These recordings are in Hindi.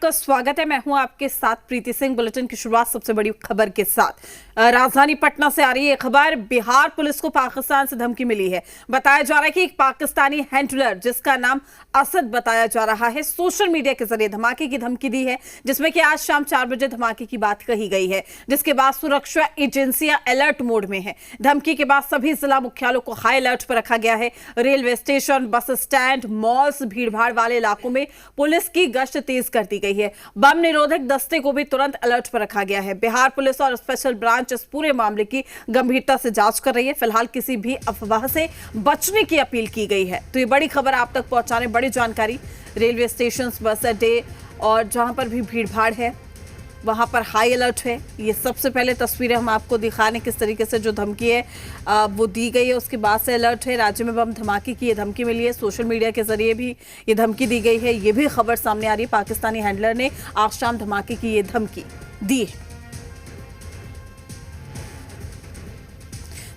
आपका स्वागत है। मैं हूं आपके साथ प्रीति सिंह। बुलेटिन की शुरुआत सबसे बड़ी खबर के साथ। राजधानी पटना से आ रही है खबर। बिहार पुलिस को पाकिस्तान से धमकी मिली है। बताया जा रहा है कि एक पाकिस्तानी हैंडलर जिसका नाम असद बताया जा रहा है, सोशल मीडिया के जरिए धमाके की धमकी दी है, जिसमें कि आज शाम 4 बजे धमाके की बात कही गई है, जिसके बाद सुरक्षा एजेंसियां अलर्ट मोड में है। धमकी के बाद सभी जिला मुख्यालयों को हाई अलर्ट पर रखा गया है। Railway station, bus stand, malls, भीड़भाड़ वाले इलाकों में पुलिस की गश्त तेज कर दी गई है। बम निरोधक दस्ते को भी तुरंत अलर्ट पर रखा गया है। बिहार पुलिस और स्पेशल ब्रांच इस पूरे मामले की गंभीरता से जांच कर रही है। फिलहाल किसी भी अफवाह से बचने की अपील की गई है। तो ये बड़ी खबर आप तक पहुंचाने, बड़ी जानकारी। रेलवे स्टेशन, बस अड्डे और जहां पर भी भीड़भाड़ है वहां पर हाई अलर्ट है। ये सबसे पहले तस्वीरें हम आपको दिखाने किस तरीके से जो धमकी है वो दी गई है, उसके बाद से अलर्ट है। राज्य में बम धमाके की ये धमकी मिली है। सोशल मीडिया के जरिए भी ये धमकी दी गई है। ये भी खबर सामने आ रही है, पाकिस्तानी हैंडलर ने आज शाम धमाके की ये धमकी दी है।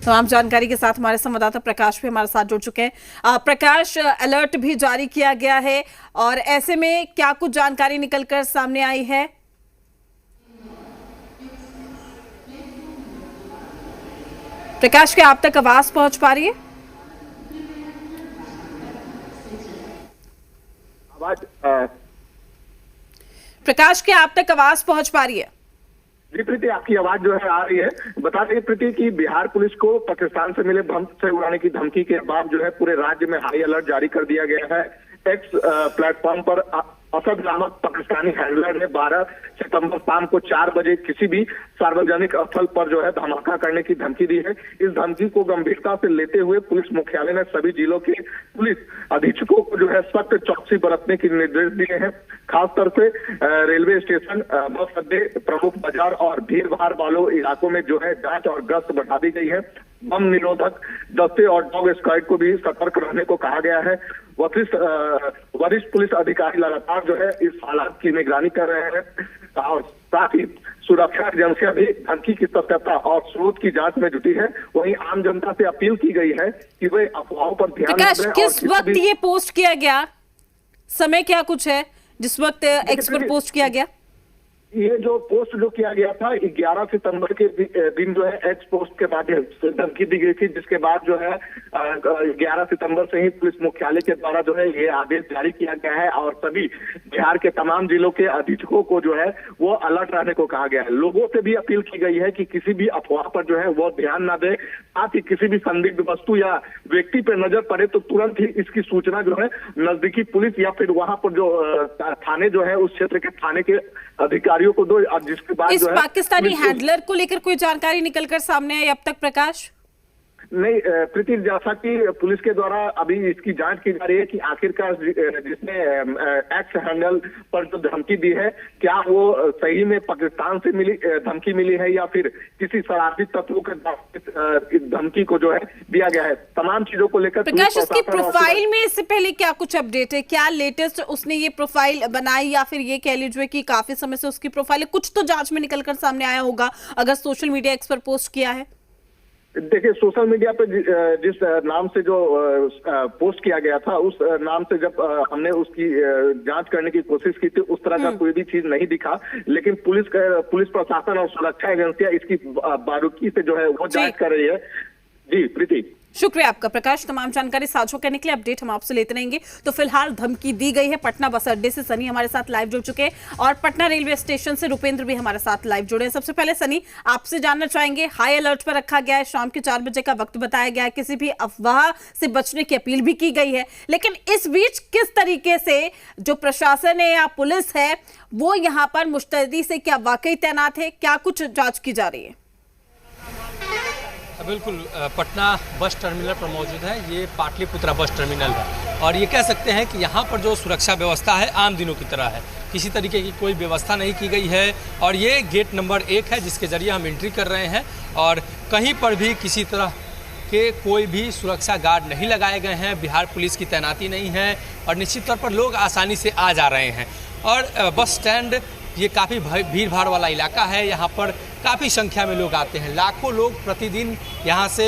तमाम जानकारी के साथ हमारे संवाददाता प्रकाश भी हमारे साथ जुड़ चुके हैं। प्रकाश, अलर्ट भी जारी किया गया है और ऐसे में क्या कुछ जानकारी निकलकर सामने आई है? प्रकाश, क्या आप तक आवाज पहुंच पा रही है? प्रकाश, क्या आप तक आवाज पहुंच पा रही है? जी प्रीति, आपकी आवाज जो है आ रही है। बता दें प्रीति कि बिहार पुलिस को पाकिस्तान से मिले बम से उड़ाने की धमकी के बाद जो है पूरे राज्य में हाई अलर्ट जारी कर दिया गया है। एक्स प्लेटफॉर्म पर असद नामक पाकिस्तानी हैंडलर ने 12 सितंबर शाम को 4 बजे किसी भी सार्वजनिक स्थल पर जो है धमाका करने की धमकी दी है। इस धमकी को गंभीरता से लेते हुए पुलिस मुख्यालय ने सभी जिलों के पुलिस अधीक्षकों को जो है सख्त चौकसी बरतने के निर्देश दिए हैं। खासतौर से रेलवे स्टेशन, बस अड्डे, प्रमुख बाजार और भीड़ भाड़ वालों इलाकों में जो है जांच और गश्त बढ़ा दी गई है। बम निरोधक दस्ते और डॉग स्क्वाड को भी सतर्क रहने को कहा गया है। वरिष्ठ पुलिस अधिकारी लगातार जो है इस हालात की निगरानी कर रहे हैं और साथ ही सुरक्षा एजेंसियां भी धमकी की सत्यता और स्रोत की जांच में जुटी है। वहीं आम जनता से अपील की गई है कि वे अफवाहों पर ध्यान दें। किस वक्त ये पोस्ट किया गया, समय क्या कुछ है जिस वक्त एक्स पर पोस्ट किया गया? ये जो पोस्ट जो किया गया था 11 सितंबर के दिन जो है एक्स पोस्ट के माध्यम से धमकी दी गई थी, जिसके बाद जो है 11 सितंबर से ही पुलिस मुख्यालय के द्वारा जो है ये आदेश जारी किया गया है और सभी बिहार के तमाम जिलों के अधीक्षकों को जो है वो अलर्ट रहने को कहा गया है। लोगों से भी अपील की गई है कि किसी भी अफवाह पर जो है वो ध्यान न दे। साथ ही किसी भी संदिग्ध वस्तु या व्यक्ति पर नजर पड़े तो तुरंत ही इसकी सूचना जो है नजदीकी पुलिस या फिर वहां पर जो थाने जो है उस क्षेत्र के थाने के अधिकारियों को दो। जिसके बाद इस जो है पाकिस्तानी हैंडलर को लेकर कोई जानकारी निकलकर सामने आई अब तक? प्रकाश नहीं प्रीति, जैसा कि पुलिस के द्वारा अभी इसकी जांच की जा रही है कि आखिरकार जिसने एक्स हैंडल पर जो धमकी दी है क्या वो सही में पाकिस्तान से मिली धमकी मिली है या फिर किसी शरारती तत्वों के धमकी को जो है दिया गया है। तमाम चीजों को लेकर प्रकाश, उसकी प्रोफाइल में इससे पहले क्या कुछ अपडेट है? क्या लेटेस्ट उसने ये प्रोफाइल बनाई या फिर ये कह लीजिए कि काफी समय से उसकी प्रोफाइल है? कुछ तो जांच में निकलकर सामने आया होगा अगर सोशल मीडिया एक्स पर पोस्ट किया है। देखिए, सोशल मीडिया पे जिस नाम से जो पोस्ट किया गया था उस नाम से जब हमने उसकी जांच करने की कोशिश की थी उस तरह का कोई भी चीज नहीं दिखा। लेकिन पुलिस प्रशासन और सुरक्षा एजेंसियां इसकी बारीकी से जो है वो जांच कर रही है। जी प्रीति, शुक्रिया आपका प्रकाश। तमाम जानकारी साझा करने के लिए अपडेट हम आपसे लेते रहेंगे। तो फिलहाल धमकी दी गई है। पटना बस अड्डे से सनी हमारे साथ लाइव जुड़ चुके हैं और पटना रेलवे स्टेशन से रुपेंद्र भी हमारे साथ लाइव जुड़े हैं। सबसे पहले सनी, आपसे जानना चाहेंगे, हाई अलर्ट पर रखा गया है, शाम के 4 बजे का वक्त बताया गया है, किसी भी अफवाह से बचने की अपील भी की गई है, लेकिन इस बीच किस तरीके से जो प्रशासन है या पुलिस है वो यहाँ पर मुस्तैदी से क्या वाकई तैनात है? क्या कुछ जांच की जा रही है? बिल्कुल, पटना बस टर्मिनल पर मौजूद है। ये पाटलिपुत्रा बस टर्मिनल है और ये कह सकते हैं कि यहाँ पर जो सुरक्षा व्यवस्था है आम दिनों की तरह है। किसी तरीके की कोई व्यवस्था नहीं की गई है और ये गेट नंबर 1 है जिसके ज़रिए हम एंट्री कर रहे हैं और कहीं पर भी किसी तरह के कोई भी सुरक्षा गार्ड नहीं लगाए गए हैं। बिहार पुलिस की तैनाती नहीं है और निश्चित तौर पर लोग आसानी से आ जा रहे हैं। और बस स्टैंड ये काफ़ी भीड़ भाड़ वाला इलाका है, यहाँ पर काफ़ी संख्या में लोग आते हैं, लाखों लोग प्रतिदिन यहाँ से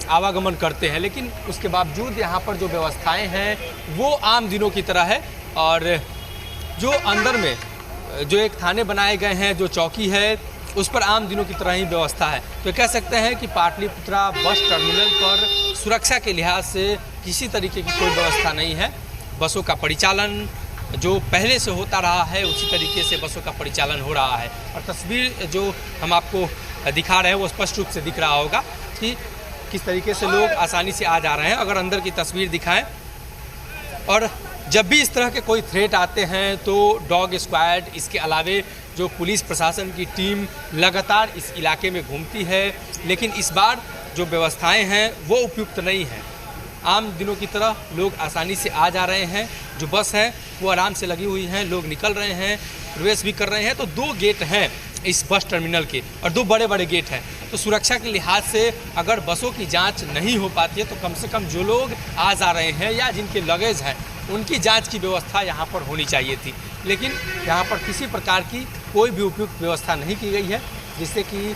आवागमन करते हैं, लेकिन उसके बावजूद यहाँ पर जो व्यवस्थाएं हैं वो आम दिनों की तरह है। और जो अंदर में जो एक थाने बनाए गए हैं, जो चौकी है, उस पर आम दिनों की तरह ही व्यवस्था है। तो कह सकते हैं कि पाटलिपुत्रा बस टर्मिनल पर सुरक्षा के लिहाज से किसी तरीके की कोई व्यवस्था नहीं है। बसों का परिचालन जो पहले से होता रहा है उसी तरीके से बसों का परिचालन हो रहा है। और तस्वीर जो हम आपको दिखा रहे हैं वो स्पष्ट रूप से दिख रहा होगा कि किस तरीके से लोग आसानी से आ जा रहे हैं। अगर अंदर की तस्वीर दिखाएं, और जब भी इस तरह के कोई थ्रेट आते हैं तो डॉग स्क्वाड, इसके अलावे जो पुलिस प्रशासन की टीम लगातार इस इलाके में घूमती है, लेकिन इस बार जो व्यवस्थाएं हैं वो उपयुक्त नहीं हैं। आम दिनों की तरह लोग आसानी से आ जा रहे हैं, जो बस है वो आराम से लगी हुई हैं, लोग निकल रहे हैं, प्रवेश भी कर रहे हैं। तो 2 गेट हैं इस बस टर्मिनल के और 2 बड़े बड़े गेट हैं। तो सुरक्षा के लिहाज से अगर बसों की जांच नहीं हो पाती है तो कम से कम जो लोग आ जा रहे हैं या जिनके लगेज हैं उनकी जांच की व्यवस्था यहाँ पर होनी चाहिए थी। लेकिन यहाँ पर किसी प्रकार की कोई भी उपयुक्त व्यवस्था नहीं की गई है, जिससे कि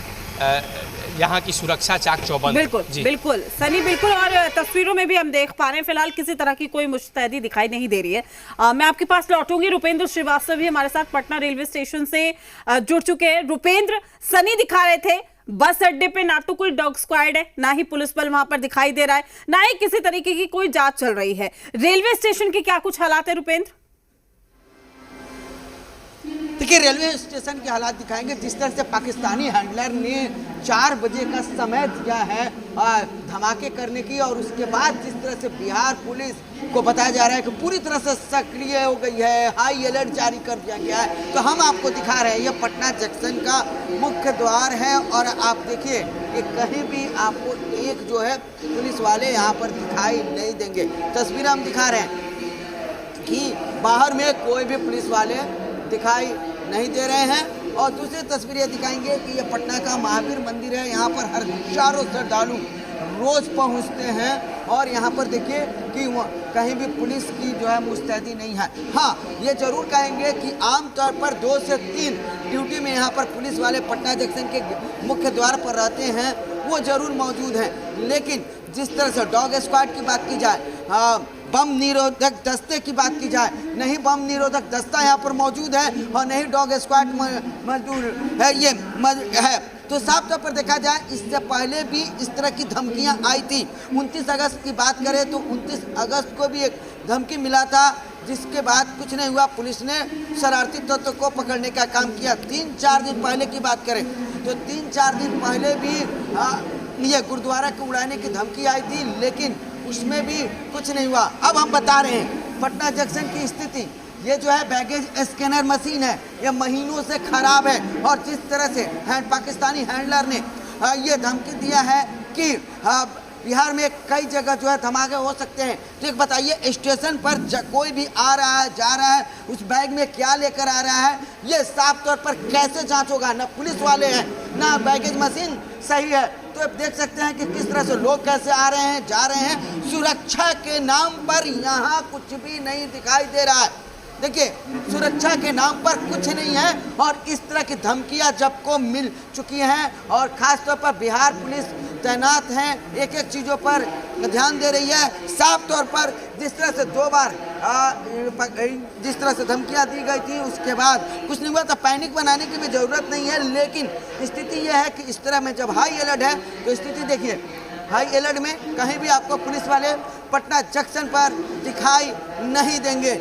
यहाँ की सुरक्षा चाक चौबंद। बिल्कुल बिल्कुल सनी, बिल्कुल। और तस्वीरों में भी हम देख पा रहे हैं फिलहाल किसी तरह की कोई मुस्तैदी दिखाई नहीं दे रही है। मैं आपके पास लौटूंगी। रुपेंद्र श्रीवास्तव भी हमारे साथ पटना रेलवे स्टेशन से जुड़ चुके हैं। रुपेंद्र, सनी दिखा रहे थे बस अड्डे पे ना तो कोई डॉग स्क्वाड है, ना ही पुलिस बल वहां पर दिखाई दे रहा है, ना ही किसी तरीके की कोई जांच चल रही है। रेलवे स्टेशन के क्या कुछ हालात है रुपेंद्र? देखिए, रेलवे स्टेशन के हालात दिखाएंगे। जिस तरह से पाकिस्तानी हैंडलर ने 4 बजे का समय दिया है धमाके करने की, और उसके बाद जिस तरह से बिहार पुलिस को बताया जा रहा है कि पूरी तरह से सक्रिय हो गई है, हाई अलर्ट जारी कर दिया गया है। तो हम आपको दिखा रहे हैं ये पटना जंक्शन का मुख्य द्वार है, और आप देखिए ये कहीं भी आपको एक जो है पुलिस वाले यहाँ पर दिखाई नहीं देंगे। तस्वीर हम दिखा रहे हैं कि बाहर में कोई भी पुलिस वाले दिखाई नहीं दे रहे हैं। और दूसरी तस्वीरें दिखाएंगे कि ये पटना का महावीर मंदिर है। यहाँ पर हजारों श्रद्धालु रोज पहुँचते हैं, और यहाँ पर देखिए कि कहीं भी पुलिस की जो है मुस्तैदी नहीं है। हाँ, ये जरूर कहेंगे कि आमतौर पर 2 से 3 ड्यूटी में यहाँ पर पुलिस वाले पटना जंक्शन के मुख्य द्वार पर रहते हैं, वो जरूर मौजूद हैं। लेकिन जिस तरह से डॉग स्क्वाड की बात की जाए, बम निरोधक दस्ते की बात की जाए, नहीं बम निरोधक दस्ता यहाँ पर मौजूद है और नहीं डॉग स्क्वाड मौजूद है, ये है। तो साफ तौर पर देखा जाए, इससे पहले भी इस तरह की धमकियां आई थी। 29 अगस्त की बात करें तो 29 अगस्त को भी एक धमकी मिला था, जिसके बाद कुछ नहीं हुआ। पुलिस ने शरारती तत्व को पकड़ने का काम किया। 3-4 दिन पहले की बात करें तो 3-4 दिन पहले भी ये गुरुद्वारा को उड़ाने की धमकी आई थी, लेकिन उसमें भी कुछ नहीं हुआ। अब हम बता रहे हैं पटना जंक्शन की स्थिति। ये जो है बैगेज स्कैनर मशीन है, ये महीनों से खराब है, और जिस तरह से पाकिस्तानी हैंडलर ने ये धमकी दिया है कि बिहार में कई जगह जो है धमाके हो सकते हैं। तो एक बताइए, स्टेशन पर कोई भी आ रहा है, जा रहा है, उस बैग में क्या लेकर आ रहा है, ये साफ तौर पर कैसे जांच होगा? ना पुलिस वाले हैं, ना बैगेज मशीन सही है। तो आप देख सकते हैं कि किस तरह से लोग कैसे आ रहे हैं, जा रहे हैं। सुरक्षा के नाम पर यहाँ कुछ भी नहीं दिखाई दे रहा है। देखिए, सुरक्षा के नाम पर कुछ नहीं है, और इस तरह की धमकियां जब को मिल चुकी हैं, और खासतौर पर बिहार पुलिस तैनात हैं, एक एक चीज़ों पर ध्यान दे रही है। साफ तौर पर जिस तरह से 2 बार जिस तरह से धमकियां दी गई थी, उसके बाद कुछ नहीं हुआ, तो पैनिक बनाने की भी ज़रूरत नहीं है। लेकिन स्थिति यह है कि इस तरह में जब हाई अलर्ट है तो स्थिति देखिए, हाई अलर्ट में कहीं भी आपको पुलिस वाले पटना जंक्शन पर दिखाई नहीं देंगे।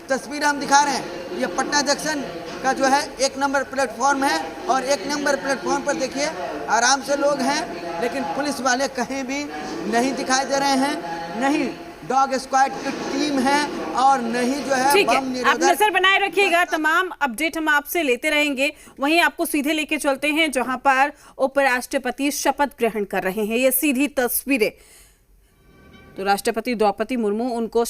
तस्वीर हम दिखा रहे हैं, ये पटना जंक्शन का जो है 1 नंबर प्लेटफॉर्म है, और 1 नंबर प्लेटफॉर्म पर देखिए आराम से लोग हैं, लेकिन पुलिस वाले कहीं भी नहीं दिखाई दे रहे हैं, नहीं डॉग स्क्वाड की टीम है, और नहीं जो है ठीक है। बम निरोधक। आप नजर बनाए रखिएगा, तमाम अपडेट हम आपसे लेते रहेंगे। वहीं आपको सीधे लेके चलते हैं जहां पर उपराष्ट्रपति शपथ ग्रहण कर रहे हैं। ये सीधी तस्वीरें, तो राष्ट्रपति द्रौपदी मुर्मू उनको